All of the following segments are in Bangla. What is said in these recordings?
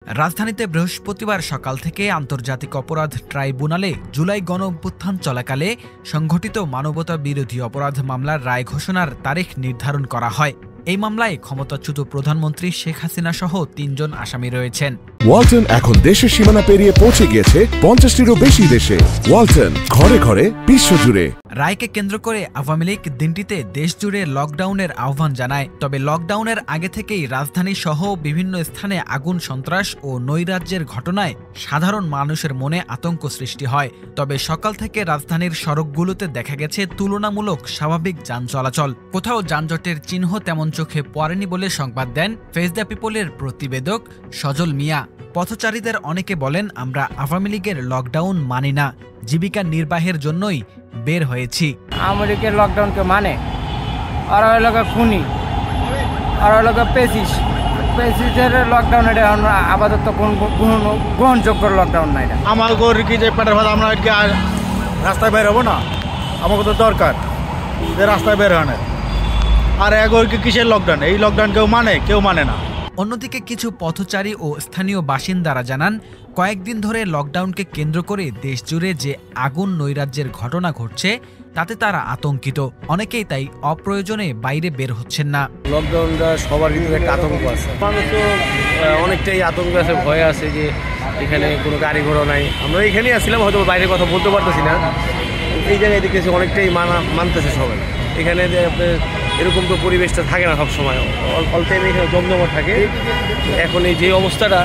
রাজধানীতে বৃহস্পতিবার সকাল থেকে আন্তর্জাতিক অপরাধ ট্রাইব্যুনালে জুলাই গণঅভ্যুত্থান চলাকালে সংঘটিত মানবতা বিরোধী অপরাধ মামলার রায় ঘোষণার তারিখ নির্ধারণ করা হয়। এই মামলায় ক্ষমতাচ্যুত প্রধানমন্ত্রী শেখ হাসিনা সহ ৩ জন আসামি রয়েছেন। ওয়ালটন এখন দেশের সীমানা পেরিয়ে পৌঁছে গিয়েছে ৫০টিরও বেশি দেশে। ওয়ালটন, ঘরে ঘরে, বিশ্বজুড়ে। রায়কে কেন্দ্র করে আওয়ামী লীগ দিনটিতে দেশজুড়ে লকডাউনের আহ্বান জানায়। তবে লকডাউনের আগে থেকেই রাজধানী সহ বিভিন্ন স্থানে আগুন, সন্ত্রাস ও নৈরাজ্যের ঘটনায় সাধারণ মানুষের মনে আতঙ্ক সৃষ্টি হয়। তবে সকাল থেকে রাজধানীর সড়কগুলোতে দেখা গেছে তুলনামূলক স্বাভাবিক যান চলাচল। কোথাও যানজটের চিহ্ন তেমন চোখে পড়েনি বলে সংবাদ দেন ফেস দ্য পিপলের প্রতিবেদক সজল মিয়া। পথচারীদের অনেকে বলেন, আমরা আওয়ামী লীগের লকডাউন মানি না, জীবিকা নির্বাহের জন্যই বের হয়েছি। আওয়ামী লীগের লকডাউনকে মানে আর ওই লোক খুনি আর ওই লোক পেসিসের লকডাউন, এটা আপাতত কোন গ্রহণযোগ্য লকডাউন নাই। আমার গরিব কি যে পেটের ভাত, আমরা আর রাস্তায় বের হবো না, আমাকে তো দরকার যে রাস্তায় বের হয় না। আর এগোরকে কিসের লকডাউন? এই লকডাউন কেউ মানে না। অন্যদিকে কিছু পথচারী ও স্থানীয় বাসিন্দারা জানান, কয়েকদিন ধরে লকডাউনকে কেন্দ্র করে দেশজুড়ে যে আগুন, নৈরাজ্যের ঘটনা ঘটছে তাতে তারা আতঙ্কিত। অনেকেই তাই অপ্রয়োজনে বাইরে বের হচ্ছেন না। লকডাউনটা সবার ভিতরে একটা আতঙ্ক আছে, মানুষ তো অনেকটাই আতঙ্ক আছে, ভয় আছে যে এখানে কোনো গাড়ি ঘোড়া নাই। আমরা এখানেই আসছিলাম, হয়তো বাইরে কথা বলতে পারতেছি না। এই জায়গায় দেখতেছি অনেকটাই মানতেছে সবাই। এখানে যে আপনার এরকম তো পরিবেশটা থাকে না সব সময়, অল টাইম এখানে জমজমাট থাকে। এখন এই যে অবস্থাটা,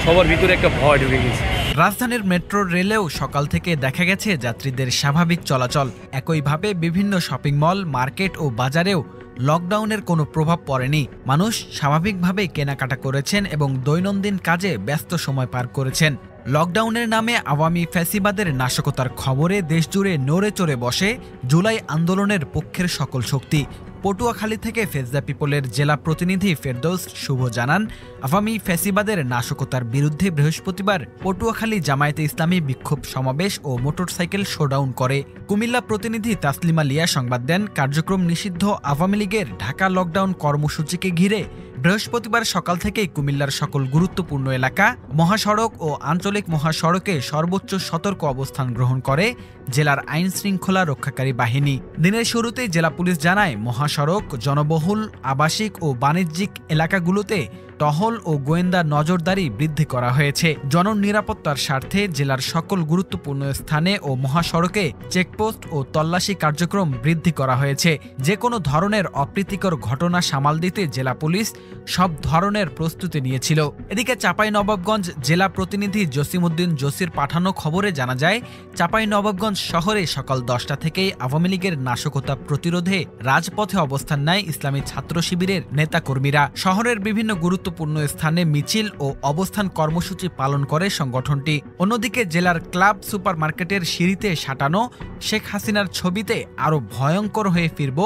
সবার ভিতরে একটা ভয় ঢুকে গেছে। রাজধানীর মেট্রো রেলেও সকাল থেকে দেখা গেছে যাত্রীদের স্বাভাবিক চলাচল। একইভাবে বিভিন্ন শপিং মল, মার্কেট ও বাজারেও লকডাউনের কোনো প্রভাব পড়েনি। মানুষ স্বাভাবিকভাবে কেনাকাটা করেছেন এবং দৈনন্দিন কাজে ব্যস্ত সময় পার করেছেন। লকডাউনের নামে আওয়ামী ফ্যাসিবাদের নাশকতার খবরে দেশজুড়ে নড়ে চড়ে বসে জুলাই আন্দোলনের পক্ষের সকল শক্তি। পটুয়াখালী থেকে ফেস দ্য পিপলের জেলা প্রতিনিধি ফেরদৌস শুভ জানান, আওয়ামী ফ্যাসিবাদের নাশকতার বিরুদ্ধে বৃহস্পতিবার পটুয়াখালী জামায়াতে ইসলামী বিক্ষোভ সমাবেশ ও মোটরসাইকেল শোডাউন করে। কুমিল্লা প্রতিনিধি তাসলিমা লিয়া সংবাদ দেন, কার্যক্রম নিষিদ্ধ আওয়ামী লীগের ঢাকা লকডাউন কর্মসূচিকে ঘিরে বৃহস্পতিবার সকাল থেকেই কুমিল্লার সকল গুরুত্বপূর্ণ এলাকা, মহাসড়ক ও আঞ্চলিক মহাসড়কে সর্বোচ্চ সতর্ক অবস্থান গ্রহণ করে জেলার আইন শৃঙ্খলা রক্ষাকারী বাহিনী। দিনের শুরুতেই জেলা পুলিশ জানায়, মহাসড়ক, জনবহুল, আবাসিক ও বাণিজ্যিক এলাকাগুলোতে টহল ও গোয়েন্দা নজরদারি বৃদ্ধি করা হয়েছে। জননিরাপত্তার স্বার্থে জেলার সকল গুরুত্বপূর্ণ স্থানে ও মহাসড়কে চেকপোস্ট ও তল্লাশি কার্যক্রম বৃদ্ধি করা হয়েছে। যে কোনো ধরনের অপ্রীতিকর ঘটনা সামাল দিতে জেলা পুলিশ সব ধরনের প্রস্তুতি নিয়েছিল। এদিকে চাঁপাইনবাবগঞ্জ জেলা প্রতিনিধি জসিমউদ্দিন জসির পাঠানো খবরে জানা যায়, চাঁপাইনবাবগঞ্জ শহরে সকাল 10টা থেকেই আওয়ামী লীগের নাশকতা প্রতিরোধে রাজপথে অবস্থান নেয় ইসলামী ছাত্র শিবিরের নেতাকর্মীরা। শহরের বিভিন্ন গুরুত্বপূর্ণ স্থানে মিছিল ও অবস্থান কর্মসূচি পালন করে সংগঠনটি। অন্যদিকে জেলার ক্লাব সুপার মার্কেটের সিঁড়িতে সাঁটানো শেখ হাসিনার ছবিতে আরও ভয়ঙ্কর হয়ে ফিরব,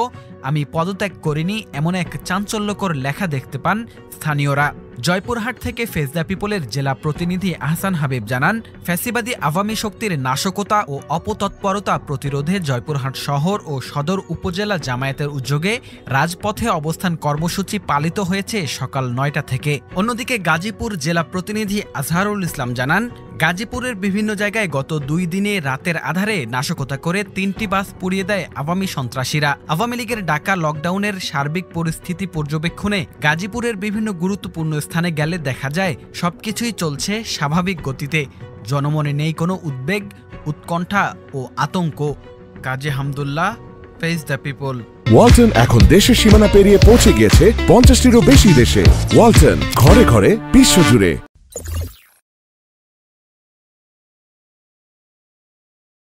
আমি পদত্যাগ করিনি, এমন এক চাঞ্চল্যকর লেখা দেখতে পান স্থানীয়রা। জয়পুরহাট থেকে ফেস দ্য পিপলের জেলা প্রতিনিধি আহসান হাবিব জানান, ফ্যাসিবাদী আওয়ামী শক্তির নাশকতা ও অপতৎপরতা প্রতিরোধে জয়পুরহাট শহর ও সদর উপজেলা জামায়াতের উদ্যোগে রাজপথে অবস্থান কর্মসূচি পালিত হয়েছে সকাল 9টা থেকে। অন্যদিকে গাজীপুর জেলা প্রতিনিধি আজহারুল ইসলাম জানান, গাজীপুরের বিভিন্ন জায়গায় গত 2 দিনে রাতের আধারে নাশকতা করে 3টি বাস পুড়িয়ে দেয় আওয়ামী সন্ত্রাসীরা। আওয়ামী লীগের ডাকা লকডাউনের সার্বিক পরিস্থিতি পর্যবেক্ষণে গাজীপুরের বিভিন্ন গুরুত্বপূর্ণ স্থানে গেলে দেখা যায় সবকিছুই চলছে স্বাভাবিক গতিতে। জনমনে নেই কোনো উদ্বেগ, উৎকণ্ঠা ও আতঙ্ক। Kazi Hamdullah, face the people. Walton এখন দেশের সীমানা পেরিয়ে পৌঁছে গিয়েছে ৫০টিরও বেশি দেশে। ওয়ালটন, ঘরে ঘরে, বিশ্বজুড়ে।